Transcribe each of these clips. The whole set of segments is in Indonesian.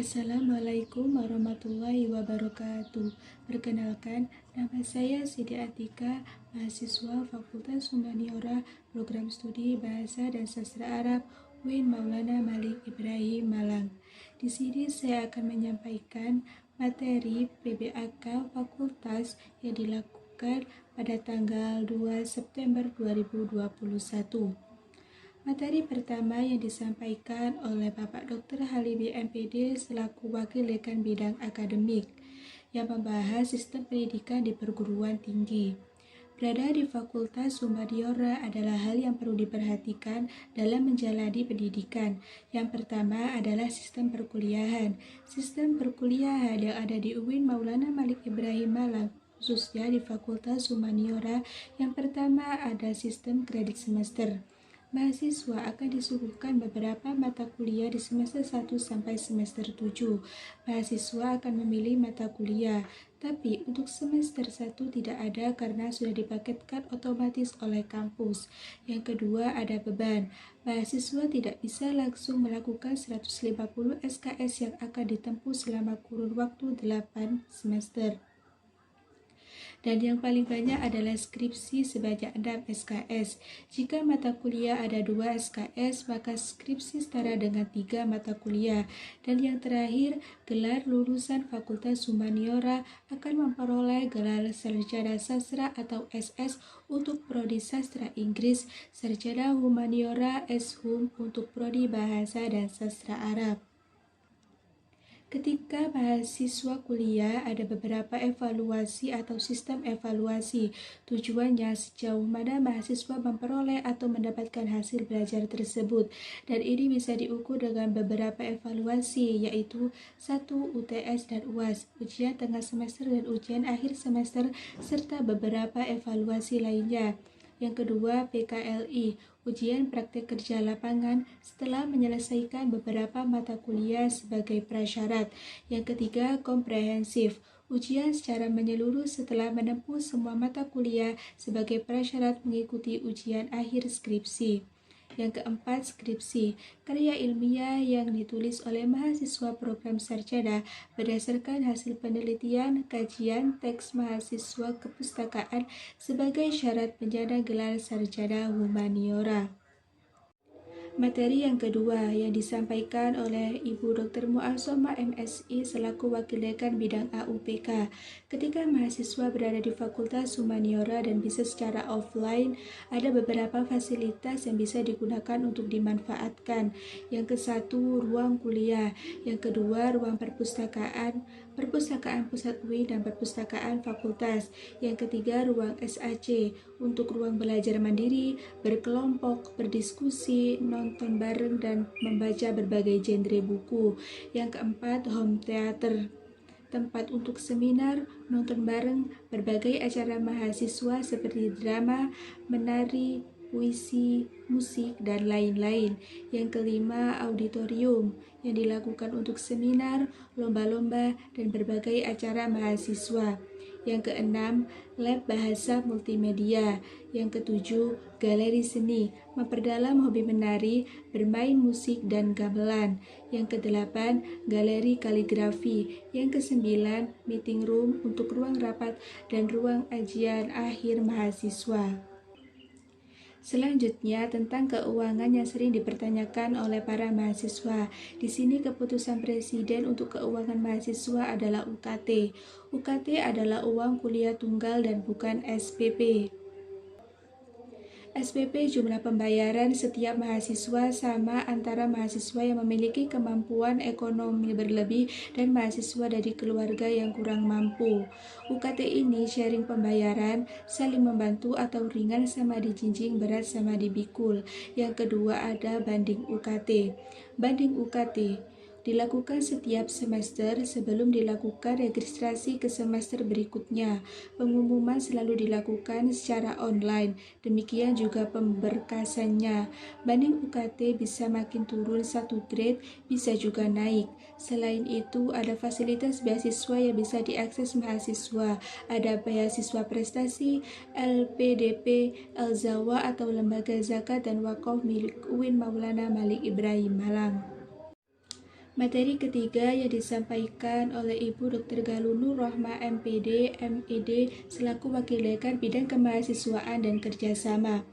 Assalamualaikum warahmatullahi wabarakatuh. Perkenalkan, nama saya Siti Atika, mahasiswa Fakultas Humaniora, Program Studi Bahasa dan Sastra Arab, UIN Maulana Malik Ibrahim, Malang. Di sini saya akan menyampaikan materi PBAK Fakultas yang dilakukan pada tanggal 2 September 2021. Materi pertama yang disampaikan oleh Bapak Dr. Halibi MPD selaku Wakil Dekan Bidang Akademik yang membahas sistem pendidikan di perguruan tinggi. Berada di Fakultas Humaniora adalah hal yang perlu diperhatikan dalam menjalani pendidikan. Yang pertama adalah sistem perkuliahan. Sistem perkuliahan yang ada di UIN Maulana Malik Ibrahim, Malang, khususnya di Fakultas Humaniora, yang pertama ada sistem kredit semester. Mahasiswa akan disuguhkan beberapa mata kuliah di semester 1 sampai semester 7. Mahasiswa akan memilih mata kuliah, tapi untuk semester 1 tidak ada karena sudah dipaketkan otomatis oleh kampus. Yang kedua ada beban. Mahasiswa tidak bisa langsung melakukan 150 SKS yang akan ditempuh selama kurun waktu 8 semester. Dan yang paling banyak adalah skripsi sebanyak 6 SKS. Jika mata kuliah ada 2 SKS, maka skripsi setara dengan 3 mata kuliah. Dan yang terakhir, gelar lulusan Fakultas Humaniora akan memperoleh gelar Sarjana Sastra atau SS untuk prodi Sastra Inggris, Sarjana Humaniora S.Hum untuk prodi Bahasa dan Sastra Arab. Ketika mahasiswa kuliah, ada beberapa evaluasi atau sistem evaluasi. Tujuannya sejauh mana mahasiswa memperoleh atau mendapatkan hasil belajar tersebut. Dan ini bisa diukur dengan beberapa evaluasi, yaitu 1. UTS dan UAS, ujian tengah semester dan ujian akhir semester, serta beberapa evaluasi lainnya. Yang kedua, PKLI, ujian praktek kerja lapangan setelah menyelesaikan beberapa mata kuliah sebagai prasyarat. Yang ketiga, komprehensif, ujian secara menyeluruh setelah menempuh semua mata kuliah sebagai prasyarat mengikuti ujian akhir skripsi. Yang keempat, skripsi, karya ilmiah yang ditulis oleh mahasiswa program sarjana berdasarkan hasil penelitian, kajian, teks mahasiswa kepustakaan sebagai syarat penyandang gelar sarjana humaniora. Materi yang kedua yang disampaikan oleh Ibu Dr. Mu'azzamah MSI selaku Wakil Dekan Bidang AUPK. Ketika mahasiswa berada di Fakultas Humaniora dan bisa secara offline, ada beberapa fasilitas yang bisa digunakan untuk dimanfaatkan. Yang ke satu, ruang kuliah. Yang kedua, ruang perpustakaan pusat UIN dan perpustakaan fakultas. Yang ketiga, ruang SAC untuk ruang belajar mandiri, berkelompok, berdiskusi, nonton bareng, dan membaca berbagai genre buku. Yang keempat, home theater, tempat untuk seminar, nonton bareng, berbagai acara mahasiswa seperti drama, menari, puisi, musik, dan lain-lain. Yang kelima, auditorium yang dilakukan untuk seminar, lomba-lomba, dan berbagai acara mahasiswa. Yang keenam, lab bahasa multimedia. Yang ketujuh, galeri seni, memperdalam hobi menari, bermain musik, dan gamelan. Yang kedelapan, galeri kaligrafi. Yang kesembilan, meeting room untuk ruang rapat dan ruang ajian akhir mahasiswa. Selanjutnya, tentang keuangan yang sering dipertanyakan oleh para mahasiswa. Di sini keputusan Presiden untuk keuangan mahasiswa adalah UKT. UKT adalah uang kuliah tunggal dan bukan SPP. SPP jumlah pembayaran setiap mahasiswa sama antara mahasiswa yang memiliki kemampuan ekonomi berlebih dan mahasiswa dari keluarga yang kurang mampu. UKT ini sharing pembayaran, saling membantu atau ringan sama dijinjing, berat sama dibikul. Yang kedua ada banding UKT. Banding UKT dilakukan setiap semester sebelum dilakukan registrasi ke semester berikutnya. Pengumuman selalu dilakukan secara online, demikian juga pemberkasannya. Banding UKT bisa makin turun 1 grade, bisa juga naik. Selain itu, ada fasilitas beasiswa yang bisa diakses mahasiswa. Ada beasiswa prestasi, LPDP, Al-Zawa atau Lembaga Zakat dan Wakaf milik UIN Maulana Malik Ibrahim, Malang. Materi ketiga yang disampaikan oleh Ibu Dr. Galun Nur Rohmah MPD, MED selaku Wakil Dekan Bidang Kemahasiswaan dan Kerjasama.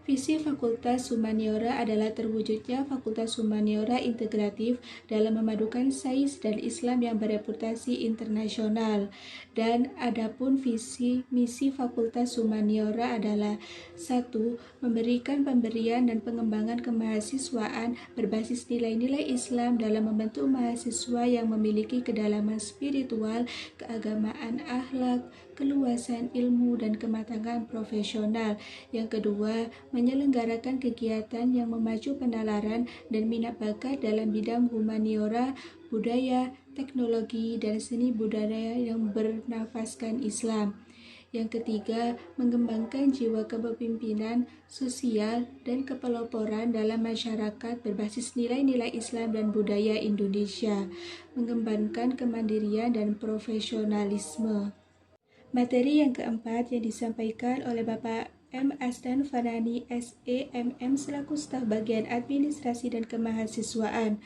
Visi Fakultas Humaniora adalah terwujudnya Fakultas Humaniora integratif dalam memadukan sains dan Islam yang bereputasi internasional. Dan adapun visi misi Fakultas Humaniora adalah 1. Memberikan pemberian dan pengembangan kemahasiswaan berbasis nilai-nilai Islam dalam membentuk mahasiswa yang memiliki kedalaman spiritual, keagamaan, akhlak, keluasan ilmu, dan kematangan profesional. Yang kedua, menyelenggarakan kegiatan yang memacu penalaran dan minat bakat dalam bidang humaniora, budaya, teknologi, dan seni budaya yang bernafaskan Islam. Yang ketiga, mengembangkan jiwa kepemimpinan sosial dan kepeloporan dalam masyarakat berbasis nilai-nilai Islam dan budaya Indonesia, mengembangkan kemandirian dan profesionalisme. Materi yang keempat yang disampaikan oleh Bapak M. Asdan Fanani SEMM selaku staf bagian administrasi dan kemahasiswaan.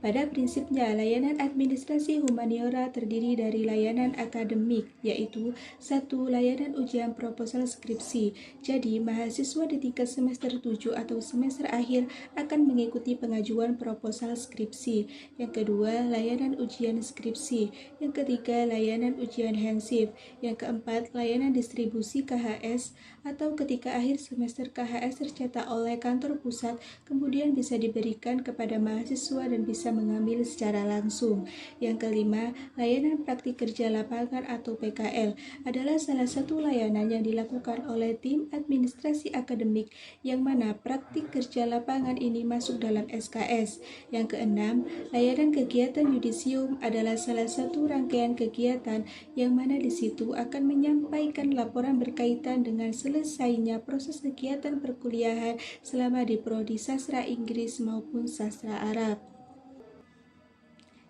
Pada prinsipnya, layanan administrasi humaniora terdiri dari layanan akademik, yaitu 1. Layanan ujian proposal skripsi. Jadi, mahasiswa di tingkat semester 7 atau semester akhir akan mengikuti pengajuan proposal skripsi. Yang kedua, layanan ujian skripsi. Yang ketiga, layanan ujian hensif. Yang keempat, layanan distribusi KHS atau ketika akhir semester KHS tercetak oleh kantor pusat, kemudian bisa diberikan kepada mahasiswa dan bisa mengambil secara langsung. Yang kelima, layanan praktik kerja lapangan atau PKL adalah salah satu layanan yang dilakukan oleh tim administrasi akademik yang mana praktik kerja lapangan ini masuk dalam SKS. Yang keenam, layanan kegiatan yudisium adalah salah satu rangkaian kegiatan yang mana di situ akan menyampaikan laporan berkaitan dengan selesainya proses kegiatan perkuliahan selama di prodi sastra Inggris maupun sastra Arab.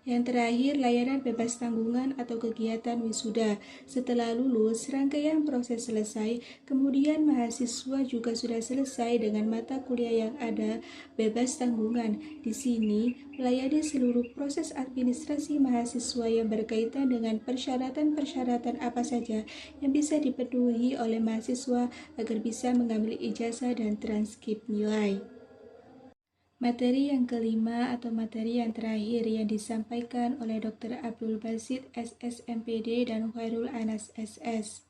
Yang terakhir, layanan bebas tanggungan atau kegiatan wisuda. Setelah lulus, rangkaian proses selesai, kemudian mahasiswa juga sudah selesai dengan mata kuliah yang ada bebas tanggungan. Di sini, melayani seluruh proses administrasi mahasiswa yang berkaitan dengan persyaratan-persyaratan apa saja yang bisa dipenuhi oleh mahasiswa agar bisa mengambil ijazah dan transkrip nilai. Materi yang kelima atau materi yang terakhir yang disampaikan oleh Dr. Abdul Basit SSMPD dan Khairul Anas SS.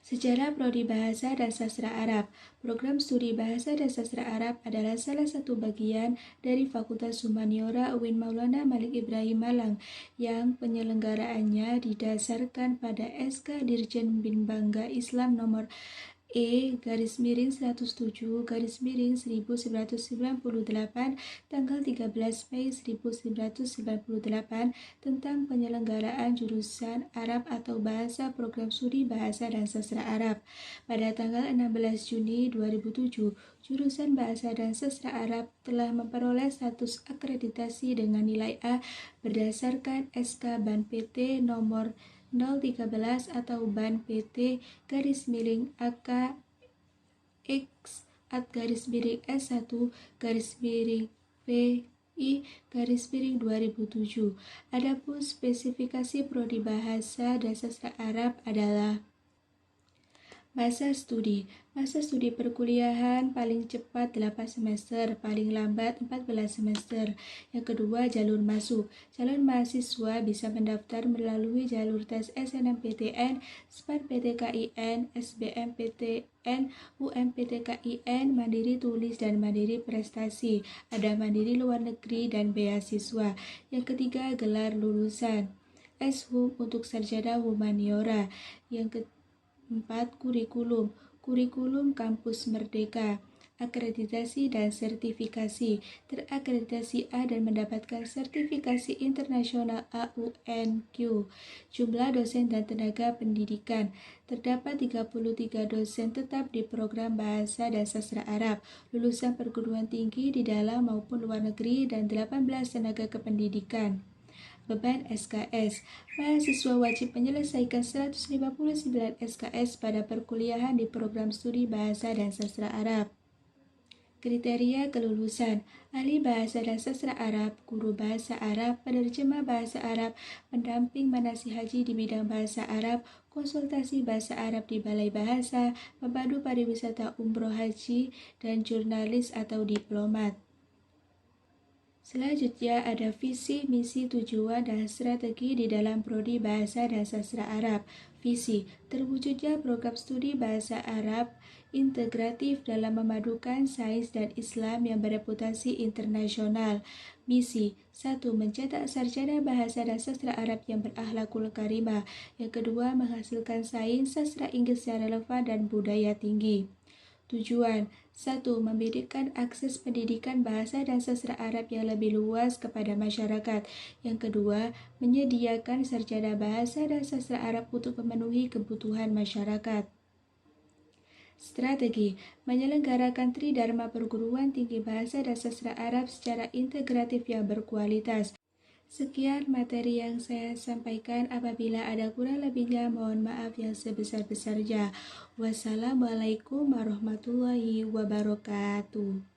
Sejarah Prodi Bahasa dan Sastra Arab. Program studi Bahasa dan Sastra Arab adalah salah satu bagian dari Fakultas Humaniora UIN Maulana Malik Ibrahim Malang yang penyelenggaraannya didasarkan pada SK Dirjen Bin Bangga Islam nomor E-107-1998 tanggal 13 Mei 1998 tentang penyelenggaraan jurusan Arab atau Bahasa Program Studi Bahasa dan Sastra Arab. Pada tanggal 16 Juni 2007, jurusan Bahasa dan Sastra Arab telah memperoleh status akreditasi dengan nilai A berdasarkan SK Ban PT nomor 013 atau Ban PT _AK X @S1 PI 2007. Adapun spesifikasi prodi Bahasa dan Sastra Arab adalah Masa studi perkuliahan paling cepat 8 semester, paling lambat 14 semester. Yang kedua, jalur masuk. Calon mahasiswa bisa mendaftar melalui jalur tes SNMPTN, SPAN-PTKIN, SBMPTN, UMPTKIN, Mandiri Tulis dan Mandiri Prestasi. Ada Mandiri Luar Negeri dan beasiswa. Yang ketiga, gelar lulusan. S.Hum untuk sarjana humaniora. Yang keempat, kurikulum kampus merdeka, akreditasi dan sertifikasi, terakreditasi A dan mendapatkan sertifikasi internasional AUNQ. Jumlah dosen dan tenaga pendidikan, terdapat 33 dosen tetap di program Bahasa dan Sastra Arab, lulusan perguruan tinggi di dalam maupun luar negeri, dan 18 tenaga kependidikan. Beban SKS. Mahasiswa wajib menyelesaikan 159 SKS pada perkuliahan di program studi Bahasa dan Sastra Arab. Kriteria kelulusan: ahli bahasa dan sastra Arab, guru bahasa Arab, penerjemah bahasa Arab, pendamping manasih haji di bidang bahasa Arab, konsultasi bahasa Arab di Balai Bahasa, pemandu pariwisata umroh haji, dan jurnalis atau diplomat. Selanjutnya ada visi, misi, tujuan, dan strategi di dalam prodi Bahasa dan Sastra Arab. Visi, terwujudnya program studi bahasa Arab integratif dalam memadukan sains dan Islam yang bereputasi internasional. Misi, 1. Mencetak sarjana bahasa dan sastra Arab yang berakhlakul karimah. Yang kedua, menghasilkan sains, sastra Inggris yang relevan dan budaya tinggi. Tujuan, 1. Memberikan akses pendidikan bahasa dan sastra Arab yang lebih luas kepada masyarakat. Yang kedua, menyediakan sarjana bahasa dan sastra Arab untuk memenuhi kebutuhan masyarakat. Strategi, menyelenggarakan Tridharma Perguruan Tinggi Bahasa dan Sastra Arab secara integratif yang berkualitas. Sekian materi yang saya sampaikan. Apabila ada kurang lebihnya, mohon maaf yang sebesar-besarnya. Wassalamualaikum warahmatullahi wabarakatuh.